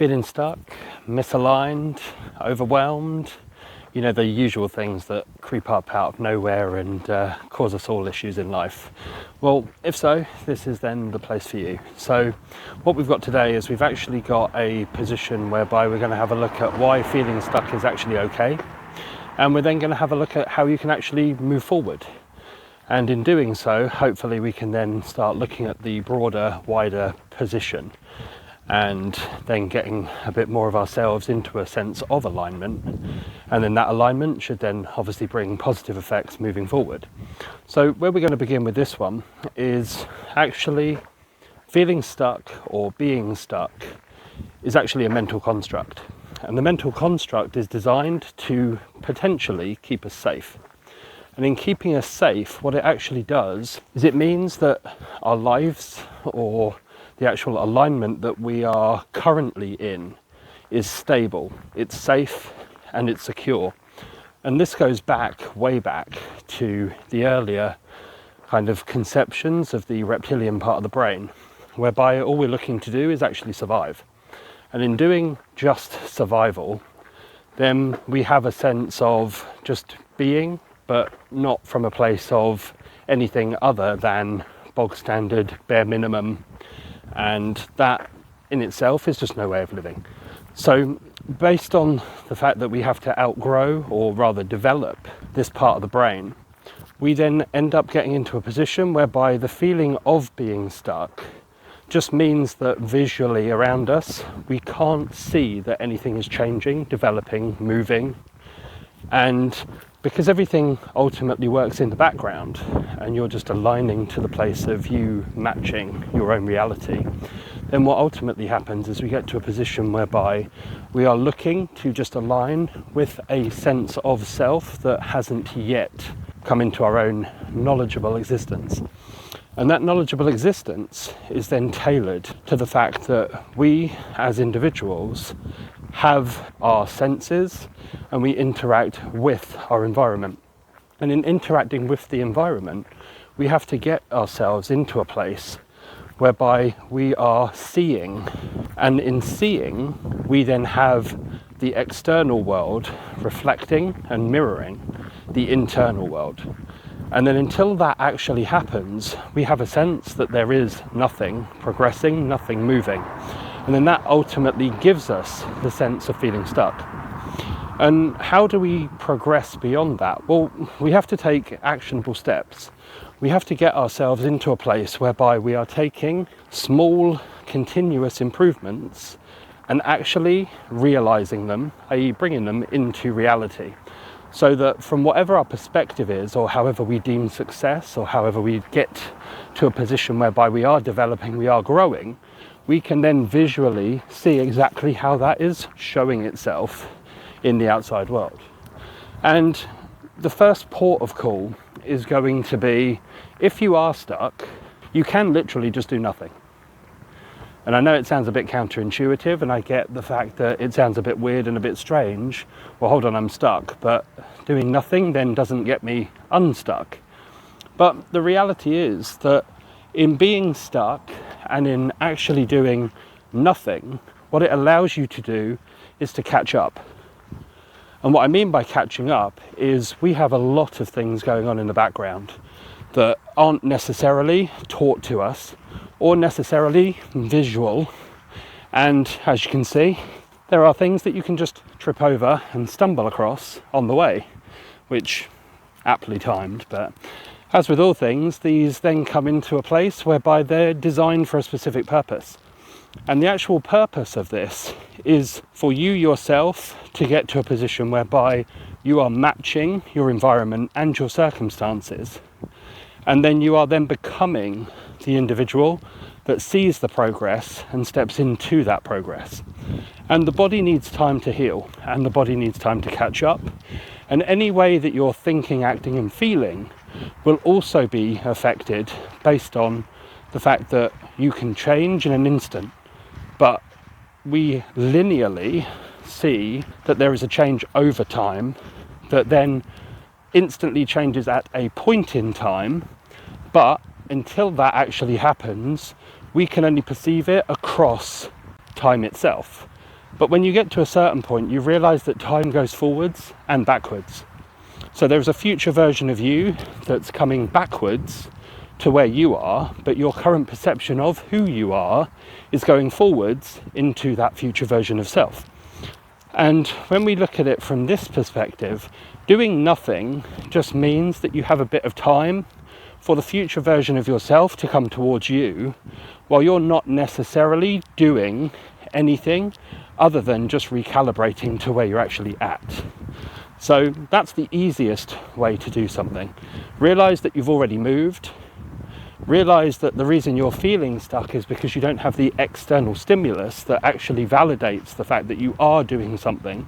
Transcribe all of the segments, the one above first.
feeling stuck, misaligned, overwhelmed, you know, the usual things that creep up out of nowhere and cause us all issues in life. Well, if so, this is then the place for you. So what we've got today is we've actually got a position whereby we're going to have a look at why feeling stuck is actually okay, and we're then going to have a look at how you can actually move forward. And in doing so, hopefully we can then start looking at the broader, wider position, and then getting a bit more of ourselves into a sense of alignment, and then that alignment should then obviously bring positive effects moving forward. So where we're going to begin with this one is actually feeling stuck or being stuck is actually a mental construct, and the mental construct is designed to potentially keep us safe. And in keeping us safe, what it actually does is it means that our lives, or the actual alignment that we are currently in, is stable, it's safe, and it's secure. And this goes back, way back, to the earlier kind of conceptions of the reptilian part of the brain, whereby all we're looking to do is actually survive. And in doing just survival, then we have a sense of just being, but not from a place of anything other than bog standard, bare minimum, and that in itself is just no way of living. So based on the fact that we have to outgrow, or rather develop, this part of the brain, we then end up getting into a position whereby the feeling of being stuck just means that visually around us we can't see that anything is changing, developing, moving. And because everything ultimately works in the background and you're just aligning to the place of you matching your own reality, then what ultimately happens is we get to a position whereby we are looking to just align with a sense of self that hasn't yet come into our own knowledgeable existence. And that knowledgeable existence is then tailored to the fact that we as individuals have our senses and we interact with our environment. And in interacting with the environment, we have to get ourselves into a place whereby we are seeing. And in seeing, we then have the external world reflecting and mirroring the internal world. And then until that actually happens, we have a sense that there is nothing progressing, nothing moving. And then that ultimately gives us the sense of feeling stuck. And how do we progress beyond that? Well, we have to take actionable steps. We have to get ourselves into a place whereby we are taking small, continuous improvements and actually realizing them, i.e. bringing them into reality. So that from whatever our perspective is, or however we deem success, or however we get to a position whereby we are developing, we are growing, we can then visually see exactly how that is showing itself in the outside world. And the first port of call is going to be, if you are stuck, you can literally just do nothing. And I know it sounds a bit counterintuitive, and I get the fact that it sounds a bit weird and a bit strange. Well, hold on, I'm stuck, but doing nothing then doesn't get me unstuck. But the reality is that in being stuck and in actually doing nothing, what it allows you to do is to catch up. And what I mean by catching up is we have a lot of things going on in the background that aren't necessarily taught to us or necessarily visual. And as you can see, there are things that you can just trip over and stumble across on the way, which aptly timed. But as with all things, these then come into a place whereby they're designed for a specific purpose. And the actual purpose of this is for you yourself to get to a position whereby you are matching your environment and your circumstances. And then you are then becoming the individual that sees the progress and steps into that progress. And the body needs time to heal, and the body needs time to catch up. And any way that you're thinking, acting and feeling will also be affected based on the fact that you can change in an instant. But we linearly see that there is a change over time that then instantly changes at a point in time, but until that actually happens, we can only perceive it across time itself. But when you get to a certain point, you realize that time goes forwards and backwards. So there's a future version of you that's coming backwards to where you are, but your current perception of who you are is going forwards into that future version of self. And when we look at it from this perspective, doing nothing just means that you have a bit of time for the future version of yourself to come towards you, while you're not necessarily doing anything other than just recalibrating to where you're actually at. So that's the easiest way to do something. Realize that you've already moved. Realize that the reason you're feeling stuck is because you don't have the external stimulus that actually validates the fact that you are doing something,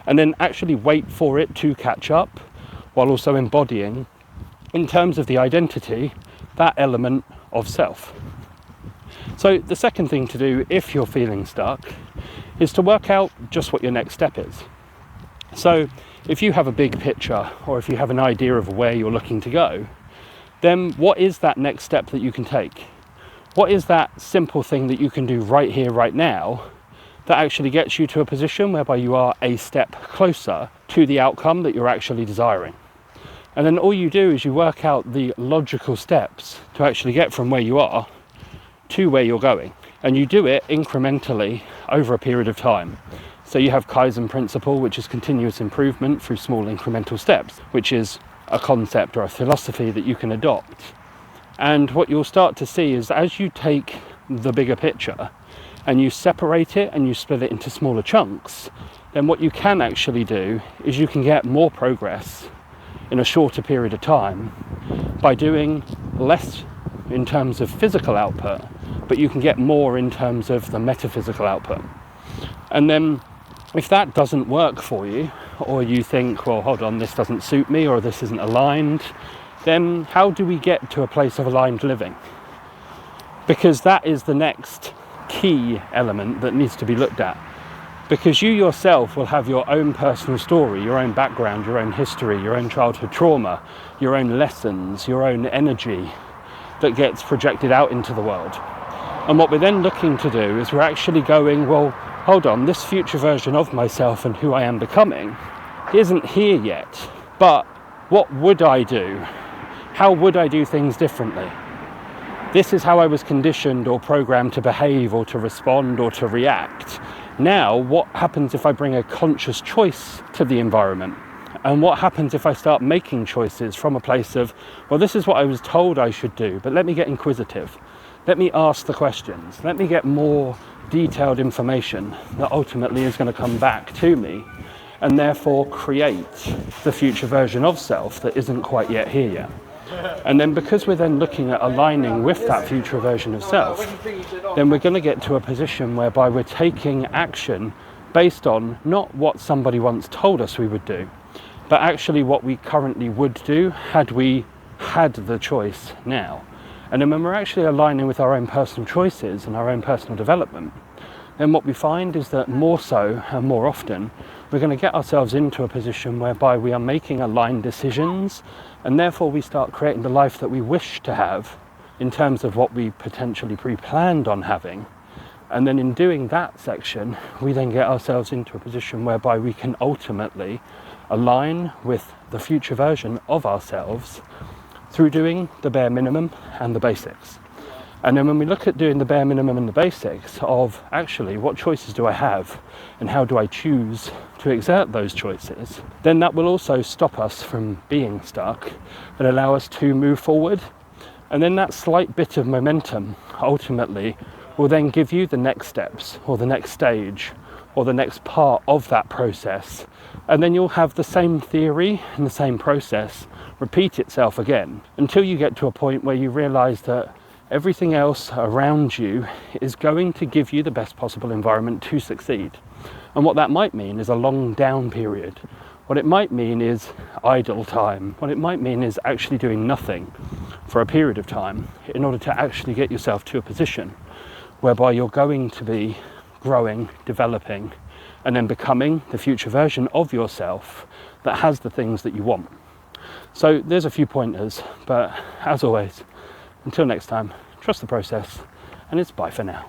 and then actually wait for it to catch up, while also embodying, in terms of the identity, that element of self. So the second thing to do if you're feeling stuck is to work out just what your next step is. So if you have a big picture, or if you have an idea of where you're looking to go, then what is that next step that you can take? What is that simple thing that you can do right here, right now, that actually gets you to a position whereby you are a step closer to the outcome that you're actually desiring? And then all you do is you work out the logical steps to actually get from where you are to where you're going. And you do it incrementally over a period of time. So you have Kaizen principle, which is continuous improvement through small incremental steps, which is a concept or a philosophy that you can adopt. And what you'll start to see is as you take the bigger picture and you separate it and you split it into smaller chunks, then what you can actually do is you can get more progress in a shorter period of time by doing less in terms of physical output, but you can get more in terms of the metaphysical output. And then if that doesn't work for you, or you think, well, hold on, this doesn't suit me, or this isn't aligned, then how do we get to a place of aligned living? Because that is the next key element that needs to be looked at. Because you yourself will have your own personal story, your own background, your own history, your own childhood trauma, your own lessons, your own energy that gets projected out into the world. And what we're then looking to do is we're actually going, well, hold on, this future version of myself and who I am becoming isn't here yet, but what would I do? How would I do things differently? This is how I was conditioned or programmed to behave or to respond or to react. Now, what happens if I bring a conscious choice to the environment? And what happens if I start making choices from a place of, well, this is what I was told I should do, but let me get inquisitive. Let me ask the questions. Let me get more detailed information that ultimately is going to come back to me and therefore create the future version of self that isn't quite yet here yet. And then because we're then looking at aligning with that future version of self, then we're going to get to a position whereby we're taking action based on not what somebody once told us we would do, but actually what we currently would do had we had the choice now. And then when we're actually aligning with our own personal choices and our own personal development, then what we find is that more so and more often, we're going to get ourselves into a position whereby we are making aligned decisions, and therefore we start creating the life that we wish to have in terms of what we potentially pre-planned on having. And then in doing that section, we then get ourselves into a position whereby we can ultimately align with the future version of ourselves through doing the bare minimum and the basics. And then when we look at doing the bare minimum and the basics of actually what choices do I have and how do I choose to exert those choices, then that will also stop us from being stuck and allow us to move forward. And then that slight bit of momentum ultimately will then give you the next steps or the next stage or the next part of that process. And then you'll have the same theory and the same process repeat itself again until you get to a point where you realize that everything else around you is going to give you the best possible environment to succeed. And what that might mean is a long down period. What it might mean is idle time. What it might mean is actually doing nothing for a period of time in order to actually get yourself to a position whereby you're going to be growing, developing, and then becoming the future version of yourself that has the things that you want. So there's a few pointers, but as always, until next time, trust the process, and it's bye for now.